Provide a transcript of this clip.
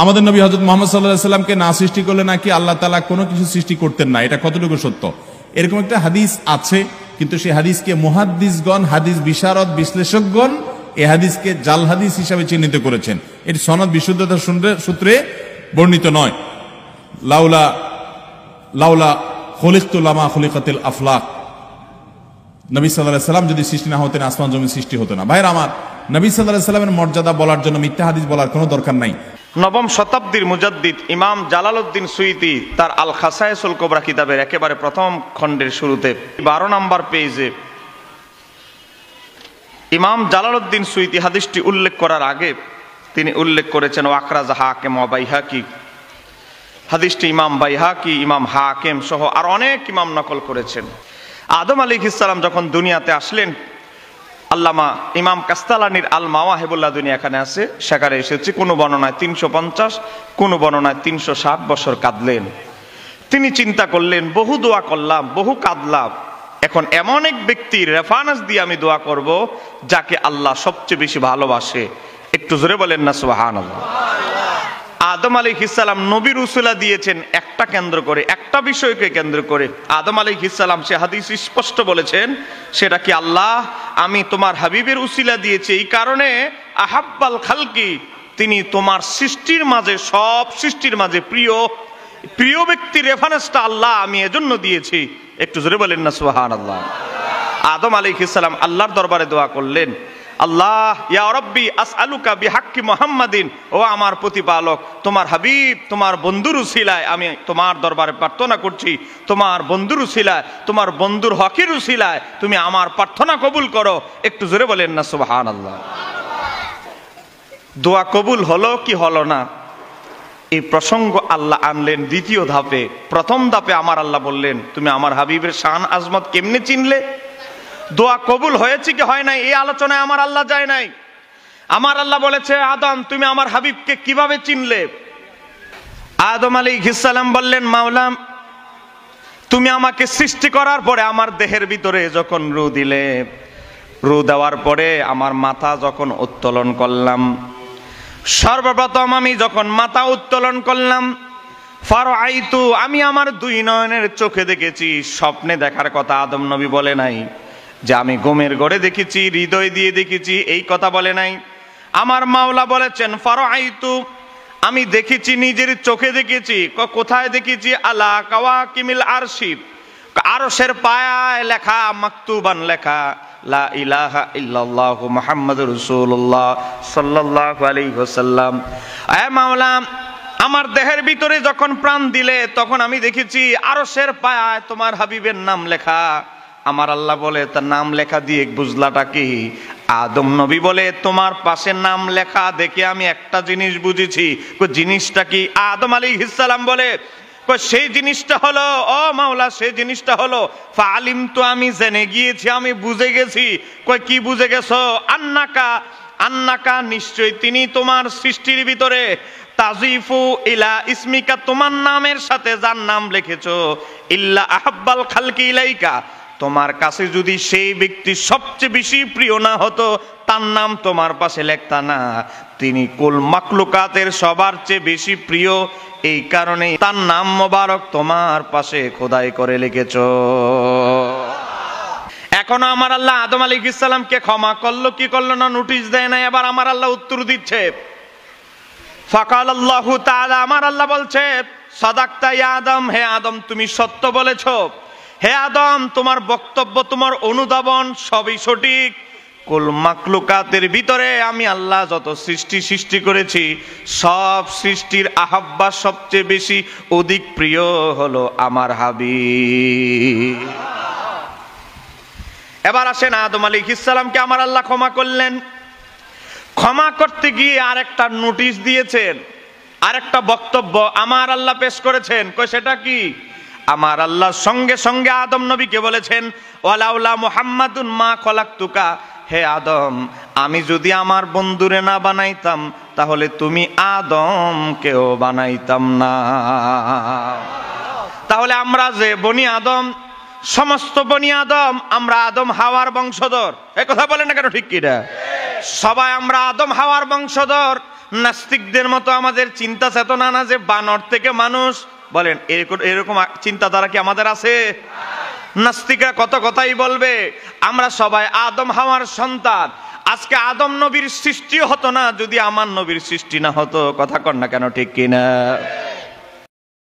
আমাদের নবী হযরত মুহাম্মদ সাল্লাল্লাহু আলাইহি সাল্লামকে না সৃষ্টি করলে নাকি আল্লাহ তাআলা কোনো কিছু সৃষ্টি করতেন না, এটা কতটুকু সত্য? এরকম একটা হাদিস আছে, কিন্তু সেই হাদিসকে মুহাদ্দিসগণ, হাদিস বিশারদ বিশ্লেষকগণ এই হাদিসকে জাল হাদিস হিসাবে চিহ্নিত করেছেন। এটি সনদ বিশুদ্ধতার সূত্রে বর্ণিত নয়। লাউলা লাউলা খুলিকতু লামা খুলিকাতিল আফলাক, নবী সাল্লাল্লাহু আলাইহি সাল্লাম যদি সৃষ্টি না হতেন আসমান জমিন সৃষ্টি হতো না। ভাইরা আমার, নবী সাল্লাল্লাহু আলাইহি সাল্লামের মর্যাদা বলার জন্য মিথ্যা হাদিস বলার কোনো দরকার নাই। নবম শতাব্দীর মুজাদ্দিদ ইমাম জালালউদ্দিন সুয়ুতী তার আল খাসায়েসুল কুবরা কিতাবের একেবারে প্রথম খণ্ডের শুরুতে 12 নম্বর পেজে ইমাম জালালউদ্দিন সুয়ুতী হাদিসটি উল্লেখ করার আগে তিনি উল্লেখ করেছেন ওয়াকরাজ হাকিম ওয়া বাইহাকি। হাদিসটি ইমাম বাইহাকি, ইমাম হাকিম সহ আর অনেক ইমাম নকল করেছেন। আদম আলাইহিস সালাম যখন দুনিয়াতে আসলেন, আল্লামা ইমাম কাস্তালানির আল মাওয়াহিবুল্লাহ দুনিয়া এখানে আছে, সেখানে এসেছে কোন বর্ণনায় 350, কোন বর্ণনায় 360 বছর কাঁদলেন। তিনি চিন্তা করলেন, বহু দোয়া করলাম, বহু কাঁদলাম, এখন এমন এক ব্যক্তির রেফারেন্স দিয়ে আমি দোয়া করব যাকে আল্লাহ সবচেয়ে বেশি ভালোবাসে। একটু জোরে বলেন না সুবহানাল্লাহ। আদম আলাইহিস সালাম নবীর উসিলা দিয়েছেন একটা কেন্দ্র করে, একটা বিষয়কে কেন্দ্র করে। আদম আলাইহিস সালাম সে হাদিস স্পষ্ট বলেছেন, সেটা কি আল্লাহ আমি তোমার হাবিবের উসিলা দিয়েছি এই কারণে আহাব্বাল খালকি, তিনি তোমার সৃষ্টির মাঝে, সব সৃষ্টির মাঝে প্রিয় ব্যক্তির রেফারেন্সটা আল্লাহ আমি এজন্য দিয়েছি। একটু জোরে বলেন না সুবহানাল্লাহ। আদম আলাইহিস সালাম আল্লাহর দরবারে দোয়া করলেন, আল্লাহ ইয়া রাব্বি আসআলুকা বিহাক্কি মুহাম্মাদিন, ও আমার প্রতিপালক, তোমার হাবিব তোমার বন্ধুর উসিলায় আমি তোমার দরবারে প্রার্থনা করছি, তোমার বন্ধুর উসিলায়, তোমার বন্ধুর হকের উসিলায় তুমি আমার প্রার্থনা কবুল করো। একটু জোরে বলেন না সুবহানাল্লাহ। দোয়া কবুল হলো কি হলো না এই প্রসঙ্গ আল্লাহ আনলেন দ্বিতীয় ধাপে। প্রথম ধাপে আমার আল্লাহ বললেন, তুমি আমার হাবিবের শান আজমত কেমনে চিনলে? দোয়া কবুল হয়েছে কি হয় নাই এই আলোচনায় আমার আল্লাহ যায় নাই। আমার আল্লাহ বলেছে, আদম তুমি আমার হাবিবকে কিভাবে চিনলে? আদম আলাইহিস সালাম বললেন, মাওলা তুমি আমাকে সৃষ্টি করার পরে আমার দেহের ভিতরে যখন রু দিলে, রু দেওয়ার পরে আমার মাথা যখন উত্তোলন করলাম, সর্বপ্রথম আমি যখন মাথা উত্তোলন করলাম, ফারাআইতু আমি আমার দুই নয়নের চোখে দেখেছি। স্বপ্নে দেখার কথা আদম নবী বলে নাই, যে আমি ঘুমের ঘরে দেখেছি, হৃদয় দিয়ে দেখেছি, এই কথা বলে নাই। আমার মাওলা বলেছেন ফারাআইতু আমি দেখেছি, নিজের চোখে দেখেছি। কোথায় দেখেছি? আলা কাওয়াকিমিল আরশি, আরশের পায়ায় লেখা, মাকতুবান লেখা লা ইলাহা ইল্লাল্লাহু মুহাম্মাদুর রাসূলুল্লাহ সাল্লাল্লাহু আলাইহি ওয়াসাল্লাম। এ মাওলা আমার দেহের ভিতরে যখন প্রাণ দিলে তখন আমি দেখেছি আরশের পায়ায় তোমার হাবিবের নাম লেখা। আমার আল্লাহ বলে, তার নাম লেখা দিয়ে বুঝলাটা কি? আদম নবী বলে, তোমার পাশে নাম লেখা দেখে আমি একটা জিনিস বুঝেছি। জিনিসটা কি? আদম আলাইহিস সালাম বলে, সেই জিনিসটা হলো, ও মাওলা সেই জিনিসটা হলো ফালিমতু আমি জেনে গিয়েছি, আমি বুঝে গেছি। কই কি বুঝে গেছো? আন্নাকা নিশ্চয় তিনি তোমার সৃষ্টির ভিতরে তাজিফু ইলা ইসমিকা তোমার নামের সাথে যার নাম লিখেছো, ইল্লা আহাব্বাল খালকি ইলাইকা তোমার কাছে যদি সেই ব্যক্তি সবচেয়ে বেশি প্রিয় না হতো তার নাম তোমার পাশে লেখতা না। তিনি কুল মাখলুকাতের সবার চেয়ে বেশি প্রিয়, এই কারণে তার নাম মোবারক তোমার পাশে খোদাই করে লিখেছো। এখনো আমার আল্লাহ আদম আলাইহিস সালামকে ক্ষমা করলো কি করলো না? নোটিশ দেয় না। এবার আমার আল্লাহ উত্তর দিচ্ছে, ফাকাল আল্লাহু তাআলা, আমার আল্লাহ বলছে, সাদাকতা ইয়া আদম, হে আদম তুমি সত্য বলেছো। হে আদম তোমার বক্তব্য, তোমার অনুধাবন সবই সঠিক। কুল মাখলুকাতের ভিতরে আমি আল্লাহ যত সৃষ্টি করেছি, সব সৃষ্টির আহাব্বা সবচেয়ে বেশি অধিক প্রিয় হলো আমার হাবিব। এবার আসেন আদম আলাইহিস সালামকে আমার আল্লাহ ক্ষমা করলেন। ক্ষমা করতে গিয়ে আরেকটা নোটিশ দিয়েছেন, আরেকটা বক্তব্য আমার আল্লাহ পেশ করেছেন। কই সেটা কি? আমার আল্লাহ সঙ্গে সঙ্গে আদম নবীকে বলেছেন, ওয়ালাউলা মুহাম্মাদুন মা খলাকতুকা, হে আদম আমি যদি আমার বন্ধুরে না বানাইতাম তাহলে তুমি আদমকেও বানাইতাম না। তাহলে আমরা যে বনি আদম, সমস্ত বনি আদম আমরা আদম হাওয়ার বংশধর। এই কথা বলেন না কেন? ঠিক কিনা? সবাই আমরা আদম হাওয়ার বংশধর। নাস্তিকদের মতো আমাদের চিন্তা চেতনা না যে বানর থেকে মানুষ, বলেন এরকম চিন্তাধারা কি আমাদের আছে? নাস্তিকরা কত কথাই বলবে, আমরা সবাই আদম হাওয়ার সন্তান। আজকে আদম নবীর সৃষ্টি হতো না যদি আমার নবীর সৃষ্টি না হতো। কথা কন না কেন, ঠিক কিনা?